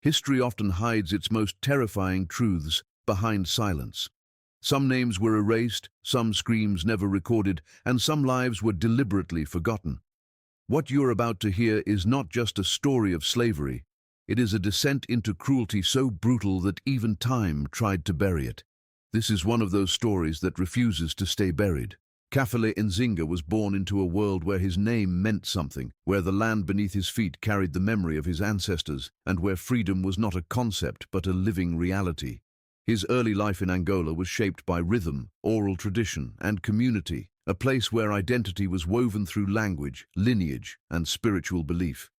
History often hides its most terrifying truths behind silence. Some names were erased, some screams never recorded, and some lives were deliberately forgotten. What you're about to hear is not just a story of slavery. It is a descent into cruelty so brutal that even time tried to bury it. This is one of those stories that refuses to stay buried. Kafele Nzinga was born into a world where his name meant something, where the land beneath his feet carried the memory of his ancestors, and where freedom was not a concept but a living reality. His early life in Angola was shaped by rhythm, oral tradition, and community, a place where identity was woven through language, lineage, and spiritual belief.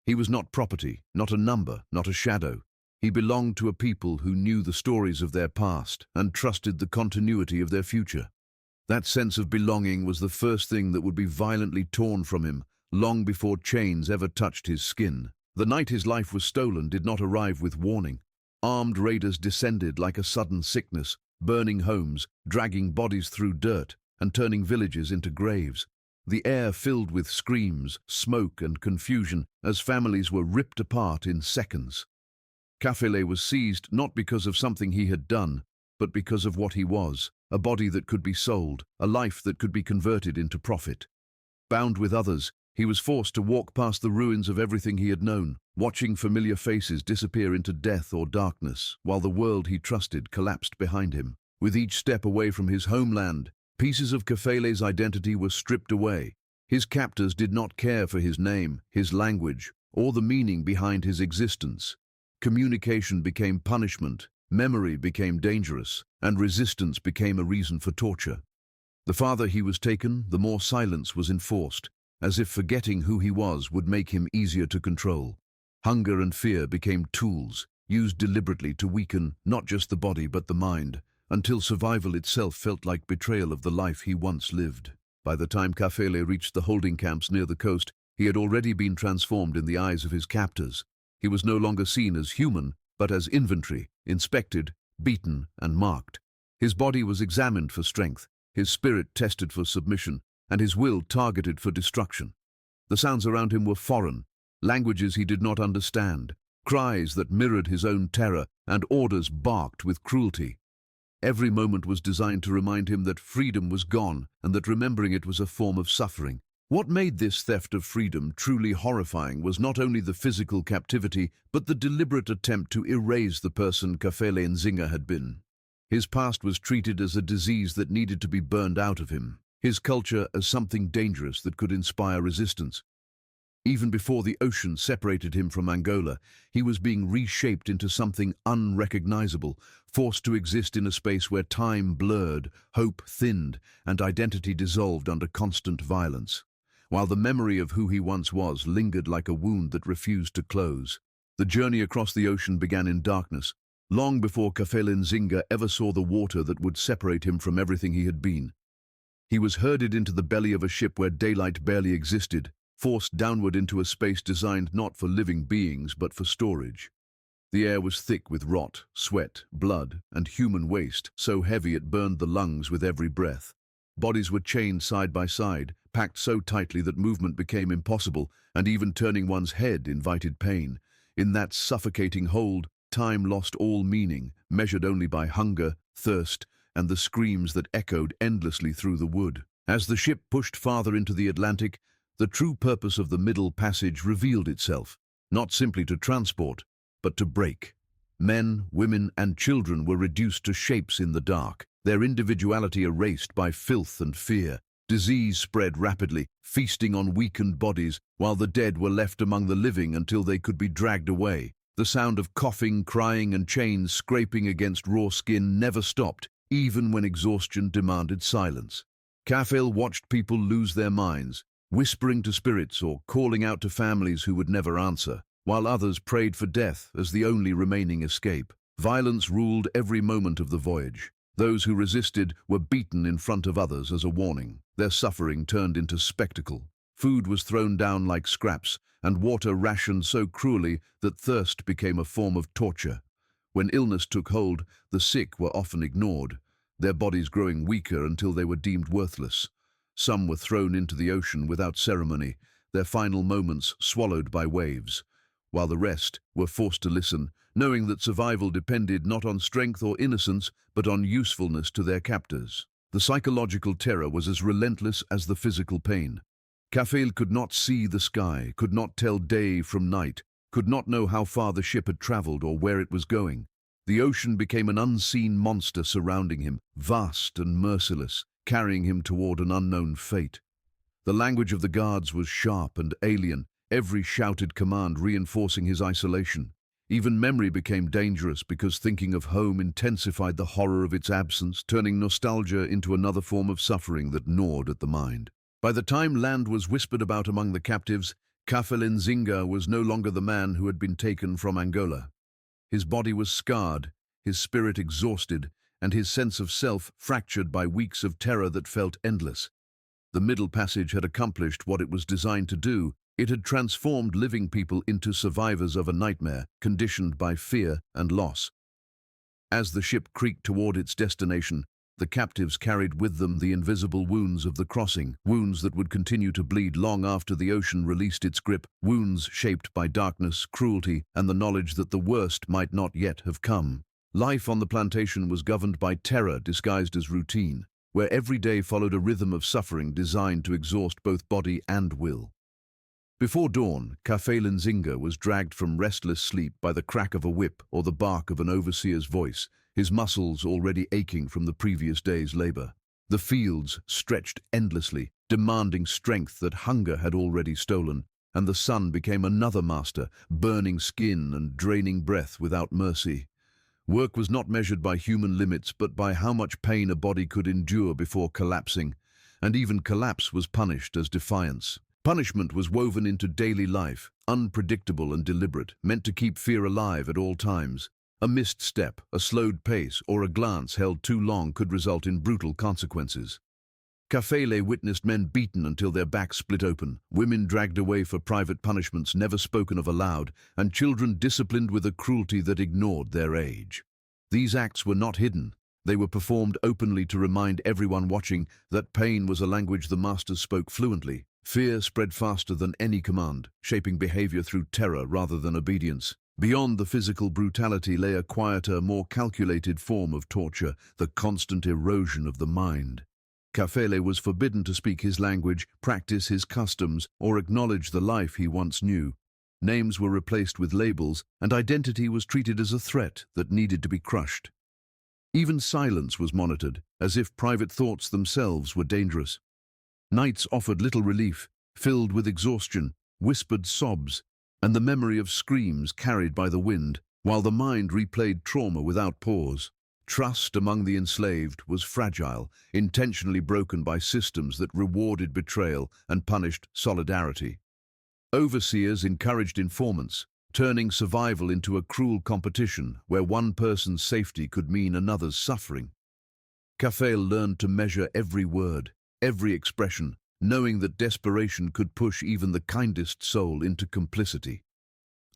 He was not property, not a number, not a shadow. He belonged to a people who knew the stories of their past and trusted the continuity of their future. That sense of belonging was the first thing that would be violently torn from him, long before chains ever touched his skin. The night his life was stolen did not arrive with warning. Armed raiders descended like a sudden sickness, burning homes, dragging bodies through dirt, and turning villages into graves. The air filled with screams, smoke, and confusion as families were ripped apart in seconds. Kafele was seized not because of something he had done, but because of what he was, a body that could be sold, a life that could be converted into profit. Bound with others, he was forced to walk past the ruins of everything he had known, watching familiar faces disappear into death or darkness, while the world he trusted collapsed behind him. With each step away from his homeland, pieces of Kafele's identity were stripped away. His captors did not care for his name, his language, or the meaning behind his existence. Communication became punishment, memory became dangerous, and resistance became a reason for torture. The farther he was taken, the more silence was enforced, as if forgetting who he was would make him easier to control. Hunger and fear became tools, used deliberately to weaken not just the body but the mind, until survival itself felt like betrayal of the life he once lived. By the time Kafele reached the holding camps near the coast, he had already been transformed in the eyes of his captors. He was no longer seen as human, but as inventory, inspected, beaten, and marked. His body was examined for strength, his spirit tested for submission, and his will targeted for destruction. The sounds around him were foreign, languages he did not understand, cries that mirrored his own terror, and orders barked with cruelty. Every moment was designed to remind him that freedom was gone and that remembering it was a form of suffering. What made this theft of freedom truly horrifying was not only the physical captivity, but the deliberate attempt to erase the person Kafele Nzinga had been. His past was treated as a disease that needed to be burned out of him, his culture as something dangerous that could inspire resistance. Even before the ocean separated him from Angola, he was being reshaped into something unrecognizable, forced to exist in a space where time blurred, hope thinned, and identity dissolved under constant violence. While the memory of who he once was lingered like a wound that refused to close. The journey across the ocean began in darkness, long before Kafele Nzinga ever saw the water that would separate him from everything he had been. He was herded into the belly of a ship where daylight barely existed, forced downward into a space designed not for living beings but for storage. The air was thick with rot, sweat, blood, and human waste, so heavy it burned the lungs with every breath. Bodies were chained side by side, packed so tightly that movement became impossible, and even turning one's head invited pain. In that suffocating hold, time lost all meaning, measured only by hunger, thirst, and the screams that echoed endlessly through the wood. As the ship pushed farther into the Atlantic, the true purpose of the Middle Passage revealed itself, not simply to transport, but to break. Men, women, and children were reduced to shapes in the dark, their individuality erased by filth and fear. Disease spread rapidly, feasting on weakened bodies, while the dead were left among the living until they could be dragged away. The sound of coughing, crying, and chains scraping against raw skin never stopped, even when exhaustion demanded silence. Kafele watched people lose their minds, whispering to spirits or calling out to families who would never answer, while others prayed for death as the only remaining escape. Violence ruled every moment of the voyage. Those who resisted were beaten in front of others as a warning. Their suffering turned into spectacle. Food was thrown down like scraps, and water rationed so cruelly that thirst became a form of torture. When illness took hold, the sick were often ignored, their bodies growing weaker until they were deemed worthless. Some were thrown into the ocean without ceremony, their final moments swallowed by waves. while the rest were forced to listen, knowing that survival depended not on strength or innocence, but on usefulness to their captors. The psychological terror was as relentless as the physical pain. Kafele could not see the sky, could not tell day from night, could not know how far the ship had traveled or where it was going. The ocean became an unseen monster surrounding him, vast and merciless, carrying him toward an unknown fate. The language of the guards was sharp and alien, every shouted command reinforcing his isolation. Even memory became dangerous because thinking of home intensified the horror of its absence, turning nostalgia into another form of suffering that gnawed at the mind. By the time land was whispered about among the captives, Kafele Nzinga was no longer the man who had been taken from Angola. His body was scarred, his spirit exhausted, and his sense of self fractured by weeks of terror that felt endless. The Middle Passage had accomplished what it was designed to do. It had transformed living people into survivors of a nightmare, conditioned by fear and loss. As the ship creaked toward its destination, the captives carried with them the invisible wounds of the crossing, wounds that would continue to bleed long after the ocean released its grip, wounds shaped by darkness, cruelty, and the knowledge that the worst might not yet have come. Life on the plantation was governed by terror disguised as routine, where every day followed a rhythm of suffering designed to exhaust both body and will. Before dawn, Kafele Nzinga was dragged from restless sleep by the crack of a whip or the bark of an overseer's voice, his muscles already aching from the previous day's labor. The fields stretched endlessly, demanding strength that hunger had already stolen, and the sun became another master, burning skin and draining breath without mercy. Work was not measured by human limits, but by how much pain a body could endure before collapsing, and even collapse was punished as defiance. Punishment was woven into daily life, unpredictable and deliberate, meant to keep fear alive at all times. A missed step, a slowed pace, or a glance held too long could result in brutal consequences. Kafele witnessed men beaten until their backs split open, women dragged away for private punishments never spoken of aloud, and children disciplined with a cruelty that ignored their age. These acts were not hidden. They were performed openly to remind everyone watching that pain was a language the masters spoke fluently. Fear spread faster than any command, shaping behavior through terror rather than obedience. Beyond the physical brutality lay a quieter, more calculated form of torture, the constant erosion of the mind. Kafele was forbidden to speak his language, practice his customs, or acknowledge the life he once knew. Names were replaced with labels, and identity was treated as a threat that needed to be crushed. Even silence was monitored, as if private thoughts themselves were dangerous. Nights offered little relief, filled with exhaustion, whispered sobs, and the memory of screams carried by the wind, while the mind replayed trauma without pause. Trust among the enslaved was fragile, intentionally broken by systems that rewarded betrayal and punished solidarity. Overseers encouraged informants, turning survival into a cruel competition where one person's safety could mean another's suffering. Kafele learned to measure every word, every expression, knowing that desperation could push even the kindest soul into complicity.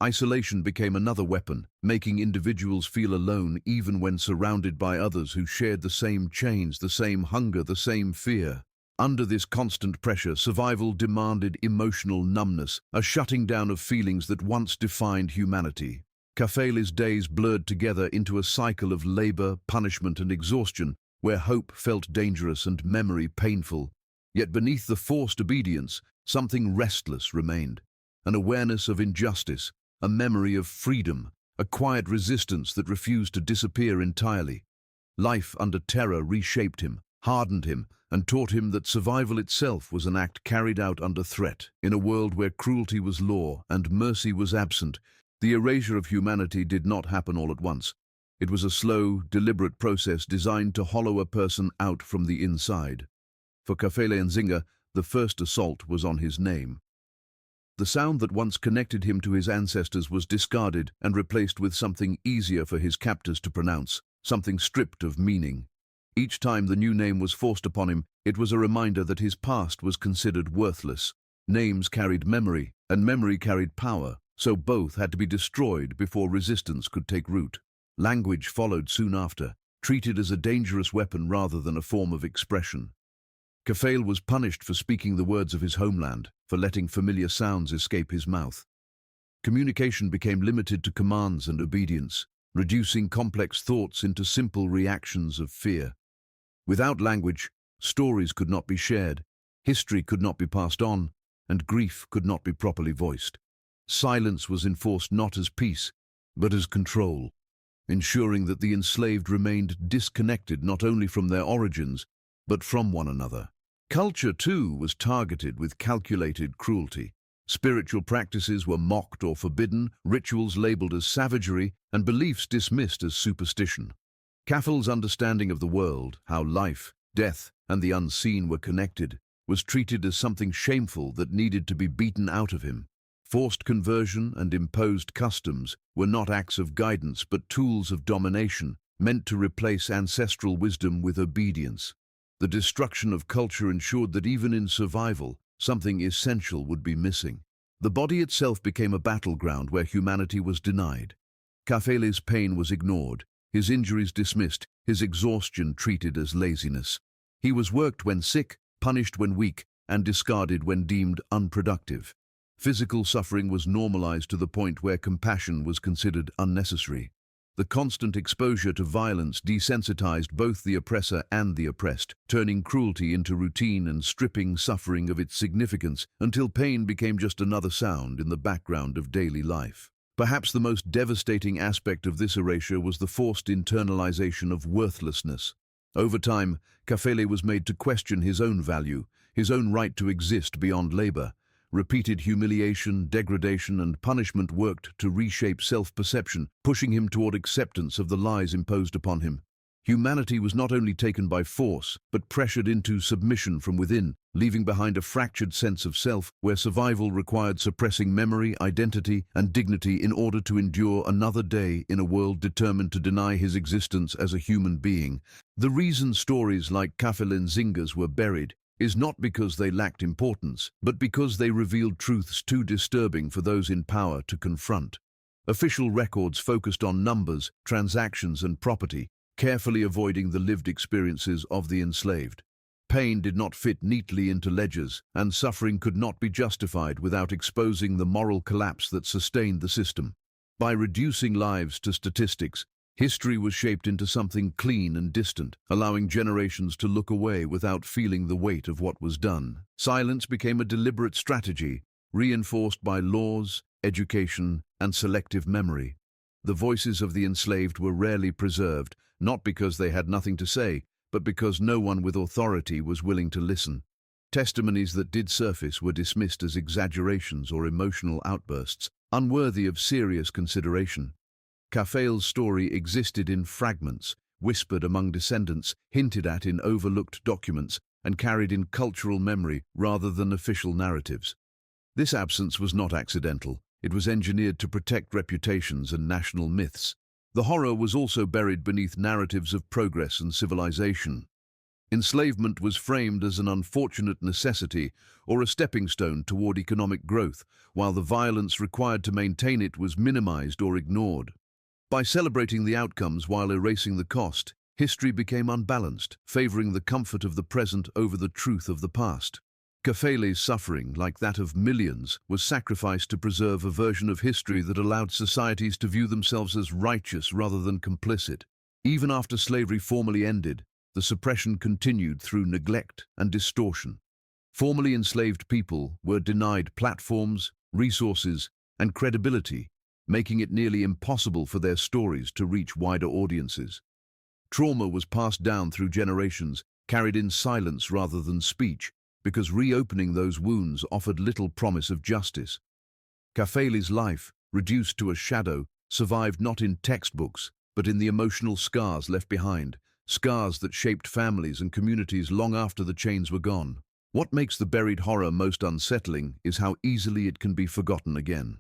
Isolation became another weapon, making individuals feel alone even when surrounded by others who shared the same chains, the same hunger, the same fear. Under this constant pressure, survival demanded emotional numbness, a shutting down of feelings that once defined humanity. Kafele's days blurred together into a cycle of labor, punishment, and exhaustion, where hope felt dangerous and memory painful. Yet beneath the forced obedience, something restless remained, an awareness of injustice, a memory of freedom, a quiet resistance that refused to disappear entirely. Life under terror reshaped him, hardened him, and taught him that survival itself was an act carried out under threat. In a world where cruelty was law and mercy was absent, the erasure of humanity did not happen all at once. It was a slow, deliberate process designed to hollow a person out from the inside. For Kafele Nzinga, the first assault was on his name. The sound that once connected him to his ancestors was discarded and replaced with something easier for his captors to pronounce, something stripped of meaning. Each time the new name was forced upon him, it was a reminder that his past was considered worthless. Names carried memory, and memory carried power, so both had to be destroyed before resistance could take root. Language followed soon after, treated as a dangerous weapon rather than a form of expression. Kafele was punished for speaking the words of his homeland, for letting familiar sounds escape his mouth. Communication became limited to commands and obedience, reducing complex thoughts into simple reactions of fear. Without language, stories could not be shared, history could not be passed on, and grief could not be properly voiced. Silence was enforced not as peace, but as control, ensuring that the enslaved remained disconnected not only from their origins, but from one another. Culture, too, was targeted with calculated cruelty. Spiritual practices were mocked or forbidden, rituals labeled as savagery, and beliefs dismissed as superstition. Kafele's understanding of the world, how life, death, and the unseen were connected, was treated as something shameful that needed to be beaten out of him. Forced conversion and imposed customs were not acts of guidance but tools of domination, meant to replace ancestral wisdom with obedience. The destruction of culture ensured that even in survival, something essential would be missing. The body itself became a battleground where humanity was denied. Kafele's pain was ignored, his injuries dismissed, his exhaustion treated as laziness. He was worked when sick, punished when weak, and discarded when deemed unproductive. Physical suffering was normalized to the point where compassion was considered unnecessary. The constant exposure to violence desensitized both the oppressor and the oppressed, turning cruelty into routine and stripping suffering of its significance until pain became just another sound in the background of daily life. Perhaps the most devastating aspect of this erasure was the forced internalization of worthlessness. Over time, Kafele was made to question his own value, his own right to exist beyond labor. Repeated humiliation, degradation, and punishment worked to reshape self-perception, pushing him toward acceptance of the lies imposed upon him. Humanity was not only taken by force, but pressured into submission from within, leaving behind a fractured sense of self where survival required suppressing memory, identity, and dignity in order to endure another day in a world determined to deny his existence as a human being. The reason stories like Kafele Nzinga's were buried is not because they lacked importance, but because they revealed truths too disturbing for those in power to confront. Official records focused on numbers, transactions, and property, carefully avoiding the lived experiences of the enslaved. Pain did not fit neatly into ledgers, and suffering could not be justified without exposing the moral collapse that sustained the system. By reducing lives to statistics, history was shaped into something clean and distant, allowing generations to look away without feeling the weight of what was done. Silence became a deliberate strategy, reinforced by laws, education, and selective memory. The voices of the enslaved were rarely preserved, not because they had nothing to say, but because no one with authority was willing to listen. Testimonies that did surface were dismissed as exaggerations or emotional outbursts, unworthy of serious consideration. Kafele's story existed in fragments, whispered among descendants, hinted at in overlooked documents, and carried in cultural memory rather than official narratives. This absence was not accidental. It was engineered to protect reputations and national myths. The horror was also buried beneath narratives of progress and civilization. Enslavement was framed as an unfortunate necessity or a stepping stone toward economic growth, while the violence required to maintain it was minimized or ignored. By celebrating the outcomes while erasing the cost, history became unbalanced, favoring the comfort of the present over the truth of the past. Kafele's suffering, like that of millions, was sacrificed to preserve a version of history that allowed societies to view themselves as righteous rather than complicit. Even after slavery formally ended, the suppression continued through neglect and distortion. Formerly enslaved people were denied platforms, resources, and credibility, making it nearly impossible for their stories to reach wider audiences. Trauma was passed down through generations, carried in silence rather than speech, because reopening those wounds offered little promise of justice. Kafele's life, reduced to a shadow, survived not in textbooks, but in the emotional scars left behind, scars that shaped families and communities long after the chains were gone. What makes the buried horror most unsettling is how easily it can be forgotten again.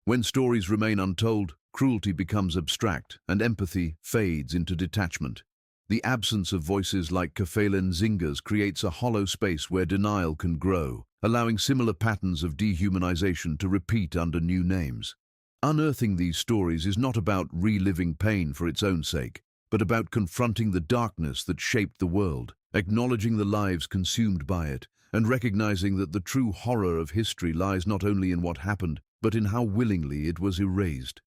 When stories remain untold, cruelty becomes abstract and empathy fades into detachment. The absence of voices like Kafele Nzinga's creates a hollow space where denial can grow, allowing similar patterns of dehumanization to repeat under new names. Unearthing these stories is not about reliving pain for its own sake, but about confronting the darkness that shaped the world, acknowledging the lives consumed by it, and recognizing that the true horror of history lies not only in what happened, but in how willingly it was erased.